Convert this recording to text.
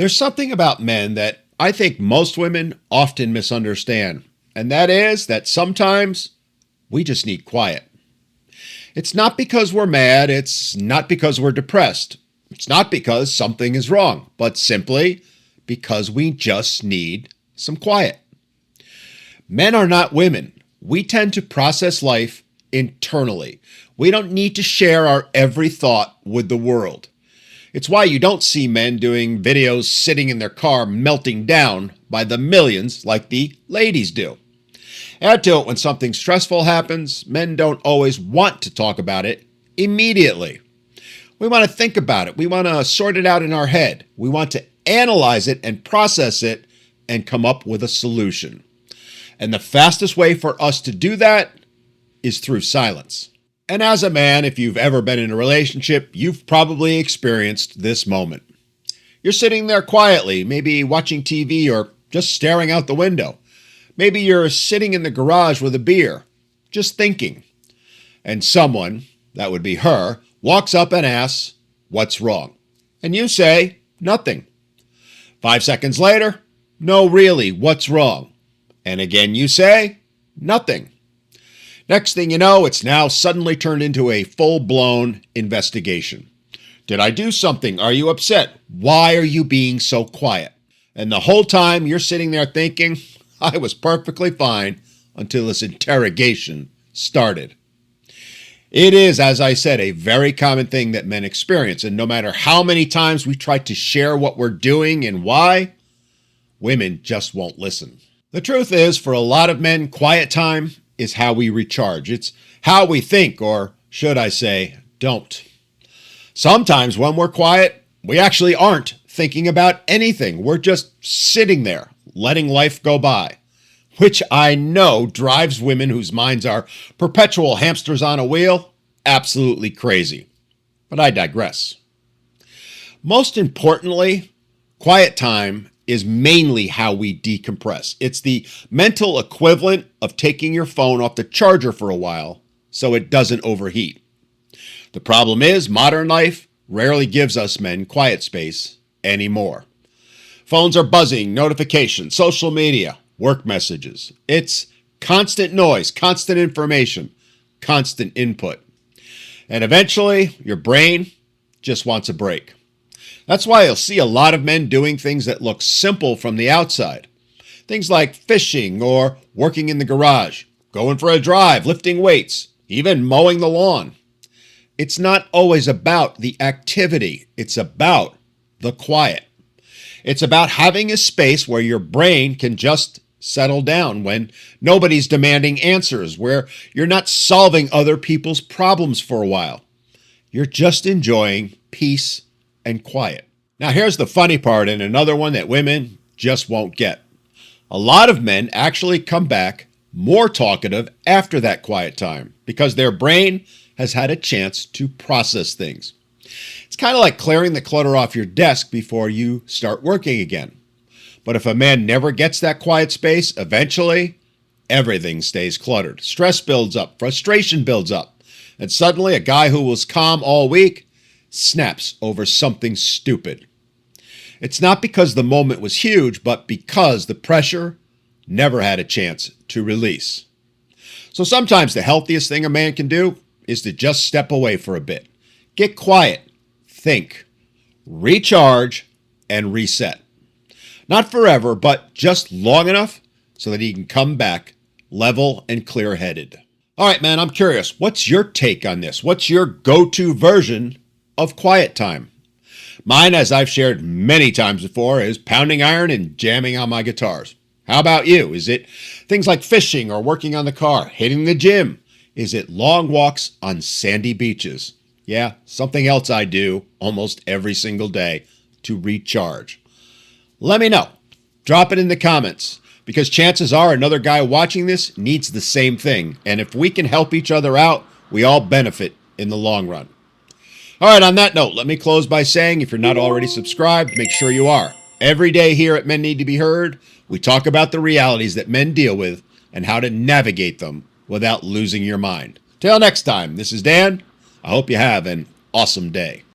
There's something about men that I think most women often misunderstand, and that is that sometimes we just need quiet. It's not because we're mad, it's not because we're depressed, it's not because something is wrong, but simply because we just need some quiet. Men are not women. We tend to process life internally. We don't need to share our every thought with the world. It's why you don't see men doing videos sitting in their car melting down by the millions like the ladies do. Add to it, when something stressful happens, men don't always want to talk about it immediately. We want to think about it. We want to sort it out in our head. We want to analyze it and process it and come up with a solution. And the fastest way for us to do that is through silence. And as a man, if you've ever been in a relationship, you've probably experienced this moment. You're sitting there quietly, maybe watching TV or just staring out the window. Maybe you're sitting in the garage with a beer, just thinking. And someone, that would be her, walks up and asks, "What's wrong?" And you say, "Nothing." 5 seconds later, "No, really, what's wrong?" And again you say, "Nothing." Next thing you know, it's now suddenly turned into a full-blown investigation. Did I do something? Are you upset? Why are you being so quiet? And the whole time you're sitting there thinking, I was perfectly fine until this interrogation started. It is, as I said, a very common thing that men experience, and no matter how many times we try to share what we're doing and why, women just won't listen. The truth is, for a lot of men, quiet time is how we recharge. It's how we think, or should I say, don't. Sometimes when we're quiet, we actually aren't thinking about anything. We're just sitting there, letting life go by, which I know drives women whose minds are perpetual hamsters on a wheel absolutely crazy. But I digress. Most importantly, quiet time is mainly how we decompress. It's the mental equivalent of taking your phone off the charger for a while so it doesn't overheat. The problem is, modern life rarely gives us men quiet space anymore. Phones are buzzing, notifications, social media, work messages. It's constant noise, constant information, constant input. And eventually, your brain just wants a break. That's why you'll see a lot of men doing things that look simple from the outside. Things like fishing or working in the garage, going for a drive, lifting weights, even mowing the lawn. It's not always about the activity. It's about the quiet. It's about having a space where your brain can just settle down, when nobody's demanding answers, where you're not solving other people's problems for a while. You're just enjoying peace and quiet. Now here's the funny part, and another one that women just won't get. A lot of men actually come back more talkative after that quiet time because their brain has had a chance to process things. It's kind of like clearing the clutter off your desk before you start working again. But if a man never gets that quiet space, eventually everything stays cluttered. Stress builds up, frustration builds up, and suddenly a guy who was calm all week snaps over something stupid. It's not because the moment was huge, but because the pressure never had a chance to release. So sometimes the healthiest thing a man can do is to just step away for a bit. Get quiet, think, recharge, and reset. Not forever, but just long enough so that he can come back level and clear-headed. All right, man, I'm curious. What's your take on this? What's your go-to version of quiet time? Mine, as I've shared many times before, is pounding iron and jamming on my guitars. How about you? Is it things like fishing or working on the car, hitting the gym? Is it long walks on sandy beaches? Yeah, something else I do almost every single day to recharge. Let me know. Drop it in the comments, because chances are another guy watching this needs the same thing. And if we can help each other out, we all benefit in the long run. All right, on that note, let me close by saying, if you're not already subscribed, make sure you are. Every day here at Men Need to Be Heard, we talk about the realities that men deal with and how to navigate them without losing your mind. Till next time, this is Dan. I hope you have an awesome day.